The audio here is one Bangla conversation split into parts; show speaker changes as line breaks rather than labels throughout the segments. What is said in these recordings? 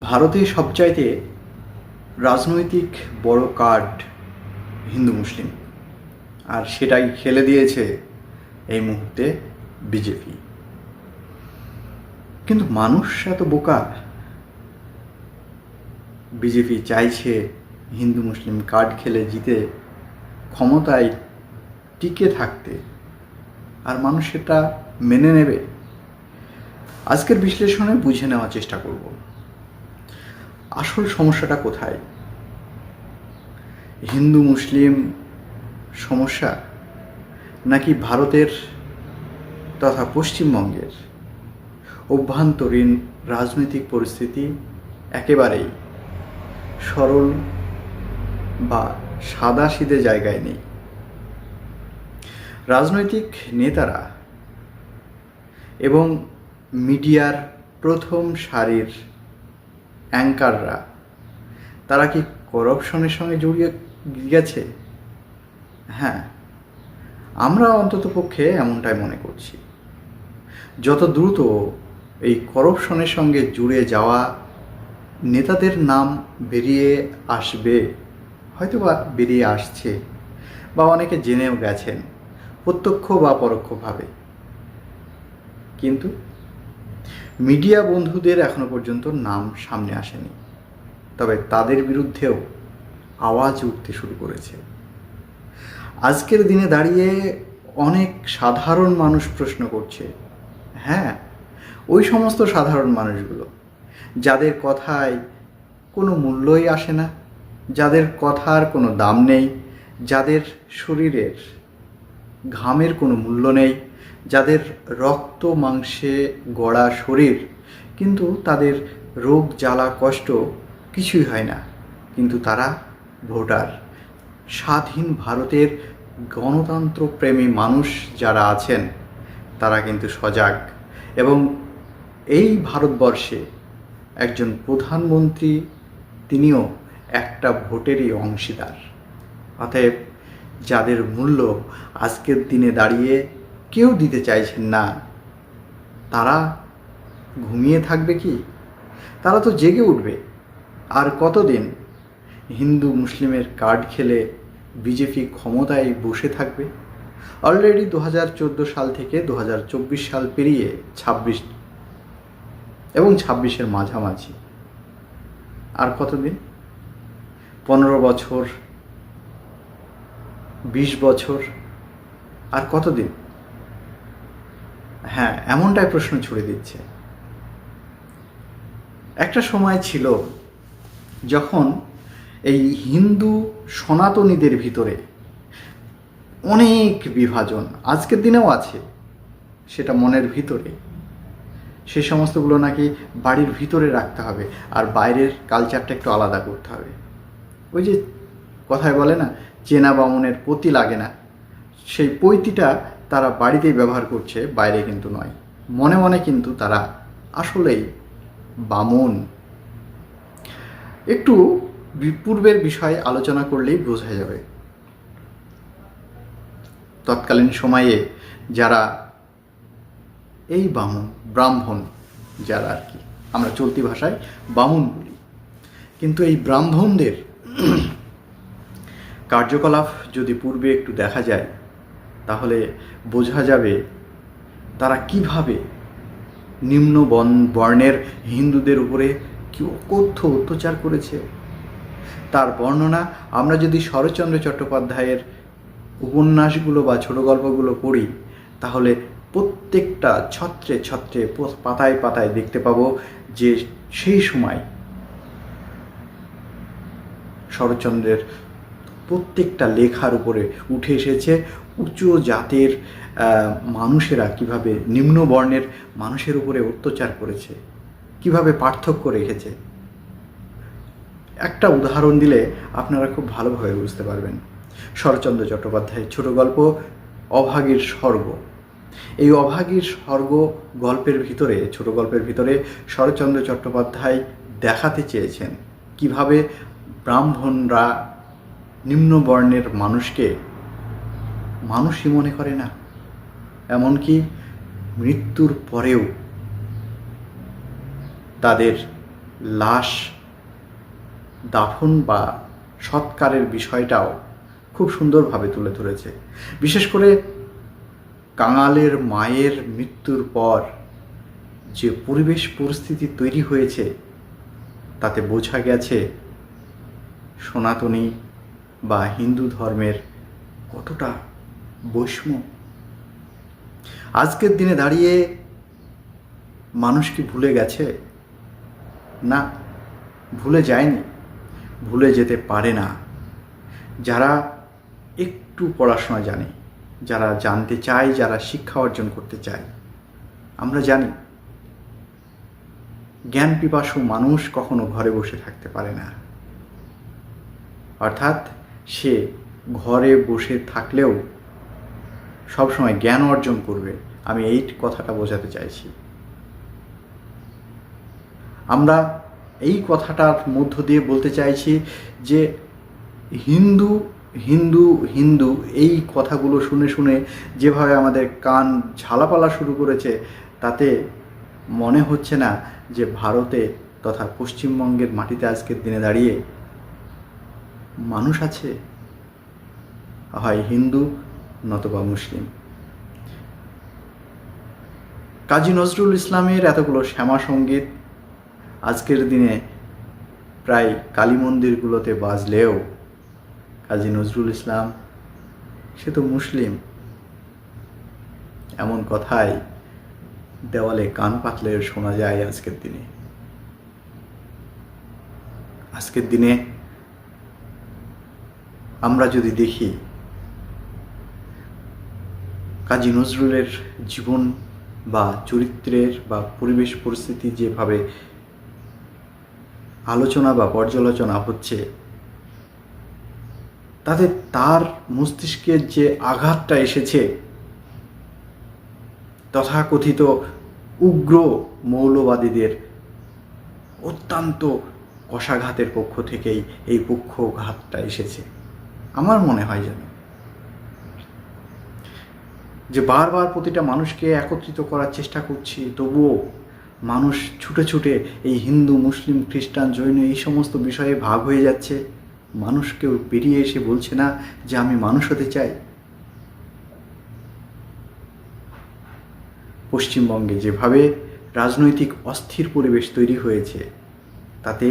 ভারতে সবচাইতে রাজনৈতিক বড় কার্ড হিন্দু মুসলিম, আর সেটাই খেলে দিয়েছে এই মুহূর্তে বিজেপি। কিন্তু মানুষ এত বোকা, বিজেপি চাইছে হিন্দু মুসলিম কার্ড খেলে জিতে ক্ষমতায় টিকে থাকতে, আর মানুষ সেটা মেনে নেবে। আজকের বিশ্লেষণে বুঝে নেওয়ার চেষ্টা করব আসল সমস্যাটা কোথায়। হিন্দু মুসলিম সমস্যা, নাকি ভারতের তথা পশ্চিমবঙ্গের অভ্যন্তরীণ রাজনৈতিক পরিস্থিতি একেবারেই সরল বা সাদাসিধে জায়গায় নেই। রাজনৈতিক নেতারা এবং মিডিয়ার প্রথম সারির অ্যাঙ্কাররা, তারা কি করাপশনের সঙ্গে জড়িয়ে গেছে? হ্যাঁ, আমরা অন্ততপক্ষে এমনটাই মনে করছি। যত দ্রুত এই করাপশনের সঙ্গে জুড়ে যাওয়া নেতাদের নাম বেরিয়ে আসবে, হয়তোবা বেরিয়ে আসছে, বা অনেকে জেনেও গেছেন প্রত্যক্ষ বা পরোক্ষভাবে, কিন্তু মিডিয়া বন্ধুদের এখনো পর্যন্ত নাম সামনে আসেনি। তবে তাদের বিরুদ্ধেও আওয়াজ উঠতে শুরু করেছে। আজকের দিনে দাঁড়িয়ে অনেক সাধারণ মানুষ প্রশ্ন করছে, হ্যাঁ, ওই সমস্ত সাধারণ মানুষগুলো যাদের কথায় কোনো মূল্যই আসে না, যাদের কথার কোনো দাম নেই, যাদের শরীরের ঘামের কোনো মূল্য নেই, যাদের রক্ত মাংসে গড়া শরীর, কিন্তু তাদের রোগ জ্বালা কষ্ট কিছুই হয় না, কিন্তু তারা ভোটার। স্বাধীন ভারতের গণতন্ত্রপ্রেমী মানুষ যারা আছেন তারা কিন্তু সজাগ, এবং এই ভারতবর্ষে একজন প্রধানমন্ত্রী, তিনিও একটা ভোটেরই অংশীদার। অতএব যাদের মূল্য আজকের দিনে দাঁড়িয়ে কেউ দিতে চাইছেন না, তারা ঘুমিয়ে থাকবে কি? তারা তো জেগে উঠবে। আর কতদিন হিন্দু মুসলিমের কার্ড খেলে বিজেপি ক্ষমতায় বসে থাকবে? অলরেডি 2014 সাল থেকে 2024 সাল পেরিয়ে 26 এবং 26-এর মাঝামাঝি। আর কতদিন? 15 বছর, 20 বছর, আর কতদিন? হ্যাঁ, এমনটাই প্রশ্ন ছুড়ে দিচ্ছে। একটা সময় ছিল যখন এই হিন্দু সনাতনীদের ভিতরে অনেক বিভাজন, আজকের দিনেও আছে, সেটা মনের ভিতরে। সে সমস্তগুলো নাকি বাড়ির ভিতরে রাখতে হবে, আর বাইরের কালচারটা একটু আলাদা করতে হবে। ওই যে কথায় বলে না, চেনা বামুনের পতি লাগে না, সেই পৈতিটা তারা বাড়িতেই ব্যবহার করছে, বাইরে কিন্তু নয়। মনে মনে কিন্তু তারা আসলেই বামুন। একটু পূর্বের বিষয়ে আলোচনা করলেই বোঝা যাবে। তৎকালীন সময়ে যারা এই ব্রাহ্মণ যারা আর কি, আমরা চলতি ভাষায় বামুন বলি, কিন্তু এই ব্রাহ্মণদের কার্যকলাপ যদি পূর্বে একটু দেখা যায়, তাহলে বোঝা যাবে তারা কিভাবে নিম্ন বর্ণের হিন্দুদের উপরে কি অকথ্য অত্যাচার করেছে। তার বর্ণনা আমরা যদি শরৎচন্দ্র চট্টোপাধ্যায়ের উপন্যাসগুলো বা ছোট গল্পগুলো পড়ি, তাহলে প্রত্যেকটা ছত্রে ছত্রে, পাতায় পাতায় দেখতে পাবো যে সেই সময় শরৎচন্দ্রের প্রত্যেকটা লেখার উপরে উঠে এসেছে উচ্চ জাতের মানুষেরা কিভাবে নিম্ন বর্ণের মানুষের উপরে অত্যাচার করেছে, কিভাবে পার্থক্য রেখেছে। একটা উদাহরণ দিলে আপনারা খুব ভালোভাবে বুঝতে পারবেন। শরৎচন্দ্র চট্টোপাধ্যায়ের ছোট গল্প অভাগীর স্বর্গ। এই অভাগীর স্বর্গ গল্পের ভিতরে, ছোট গল্পের ভিতরে শরৎচন্দ্র চট্টোপাধ্যায় দেখাতে চেয়েছেন কিভাবে ব্রাহ্মণরা নিম্ন বর্ণের মানুষকে মানুষই মনে করে না, এমনকি মৃত্যুর পরেও তাদের লাশ দাফন বা সৎকারের বিষয়টাও খুব সুন্দরভাবে তুলে ধরেছে। বিশেষ করে কাঙালের মায়ের মৃত্যুর পর যে পরিবেশ পরিস্থিতি তৈরি হয়েছে তাতে বোঝা গেছে সনাতনী বা হিন্দু ধর্মের কতটা বৈষম্য। আজকের দিনে দাঁড়িয়ে মানুষ কি ভুলে গেছে? না, ভুলে যায়নি, ভুলে যেতে পারে না। যারা একটু পড়াশোনা জানে, যারা জানতে চায়, যারা শিক্ষা অর্জন করতে চায়, আমরা জানি জ্ঞান পিপাসু মানুষ কখনো ঘরে বসে থাকতে পারে না। অর্থাৎ সে ঘরে বসে থাকলেও সবসময় জ্ঞান অর্জন করবে, আমি এই কথাটা বোঝাতে চাইছি। আমরা এই কথাটার মধ্য দিয়ে বলতে চাইছি যে হিন্দু হিন্দু হিন্দু এই কথাগুলো শুনে শুনে যেভাবে আমাদের কান ঝালাপালা শুরু করেছে, তাতে মনে হচ্ছে না যে ভারতে তথা পশ্চিমবঙ্গের মাটিতে আজকের দিনে দাঁড়িয়ে মানুষ আছে, হয় হিন্দু নতবা মুসলিম। কাজী নজরুল ইসলামের এতগুলো শ্যামা সঙ্গীত আজকের দিনে প্রায় কালী মন্দিরগুলোতে বাজলেও কাজী নজরুল ইসলাম সে তো মুসলিম, এমন কথাই দেওয়ালে কান পাতলে শোনা যায় আজকের দিনে। আজকের দিনে আমরা যদি দেখি কাজী নজরুলের জীবন বা চরিত্রের বা পরিবেশ পরিস্থিতি যেভাবে আলোচনা বা পর্যালোচনা হচ্ছে, তাতে তার মস্তিষ্কের যে আঘাতটা এসেছে তথাকথিত উগ্র মৌলবাদীদের অত্যন্ত কষাঘাতের পক্ষ থেকেই এই পক্ষঘাতটা এসেছে। আমার মনে হয় যে বারবার প্রতিটা মানুষকে একত্রিত করার চেষ্টা করছি, তবুও মানুষ ছুটে ছুটে এই হিন্দু মুসলিম খ্রিস্টান জৈন এই সমস্ত বিষয়ে ভাগ হয়ে যাচ্ছে। মানুষ কেউ বেরিয়ে এসে বলছে না যে আমি মানুষ হতে চাই। পশ্চিমবঙ্গে যেভাবে রাজনৈতিক অস্থির পরিবেশ তৈরি হয়েছে, তাতে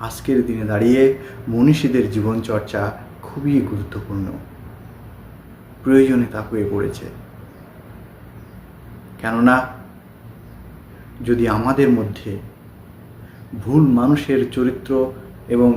আজকের দিনে দাঁড়িয়ে মনীষীদের জীবনচর্চা খুবই গুরুত্বপূর্ণ, প্রয়োজনীয়তা হয়ে পড়েছে। কেননা যদি আমাদের মধ্যে ভুল মানুষের চরিত্র এবং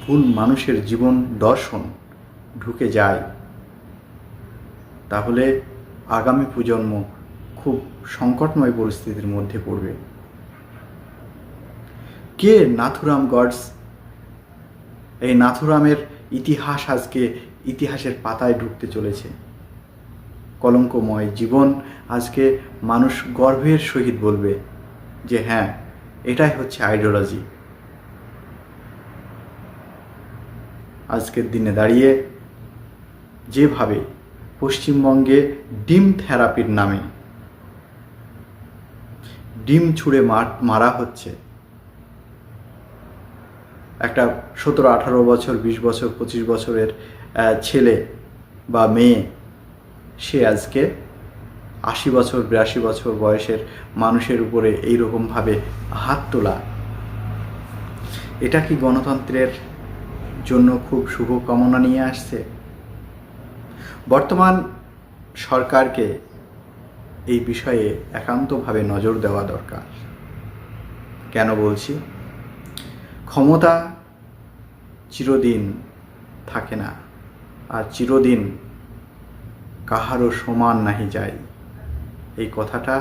ভুল মানুষের জীবন দর্শন ঢুকে যায়, তাহলে আগামী প্রজন্ম খুব সংকটময় পরিস্থিতির মধ্যে পড়বে। কে নাথুরাম গডস? এই নাথুরামের ইতিহাস আজকে ইতিহাসের পাতায় ঢুকতে চলেছে। কলঙ্কময় জীবন আজকে মানুষ গর্বের সহিত বলবে যে হ্যাঁ, এটাই হচ্ছে আইডিওলজি। আজকের দিনে দাঁড়িয়ে যেভাবে পশ্চিমবঙ্গে ডিম থেরাপির নামে ডিম ছুঁড়ে মারা হচ্ছে, একটা 17-18 বছর 20 বছর 25 বছরের ছেলে বা মেয়ে, সে আজকে 80 বছর 82 বছর বয়সের মানুষের উপরে এইরকমভাবে হাত তোলা, এটা কি গণতন্ত্রের জন্য খুব শুভ কামনা নিয়ে আসছে? বর্তমান সরকারকে এই বিষয়ে একান্তভাবে নজর দেওয়া দরকার। কেন বলছি? ক্ষমতা চিরদিন থাকে না, আর চিরদিন কাহারও সমান নাহি যায়। এই কথাটা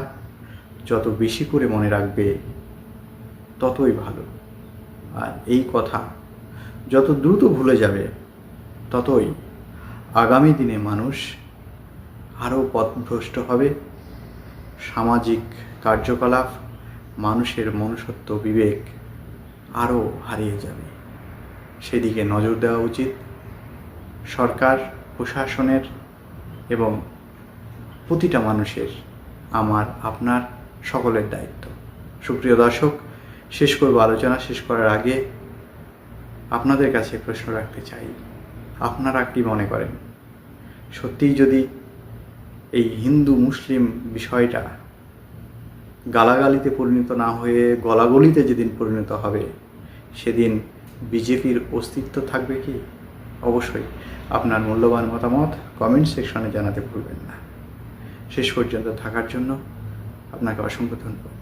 যত বেশি করে মনে রাখবে ততই ভালো, আর এই কথা যত দ্রুত ভুলে যাবে ততই আগামী দিনে মানুষ আরও পথভ্রষ্ট হবে। সামাজিক কার্যকলাপ, মানুষের মনুষ্যত্ব বিবেক আরও হারিয়ে যাবে। সেদিকে নজর দেওয়া উচিত সরকার, প্রশাসনের এবং প্রতিটা মানুষের, আমার আপনার সকলের দায়িত্ব। সুপ্রিয় দর্শক, শেষ করব, আলোচনা শেষ করার আগে আপনাদের কাছে প্রশ্ন রাখতে চাই, আপনারা কি মনে করেন সত্যিই যদি এই হিন্দু মুসলিম বিষয়টা গালাগালিতে পরিণত না হয়ে গলাগলিতে যেদিন পরিণত হবে সেদিন বিজেপির অস্তিত্ব থাকবে কি? অবশ্যই আপনার মূল্যবান মতামত কমেন্ট সেকশনে জানাতে ভুলবেন না। শেষ পর্যন্ত থাকার জন্য আপনাকে অসংখ্য ধন্যবাদ।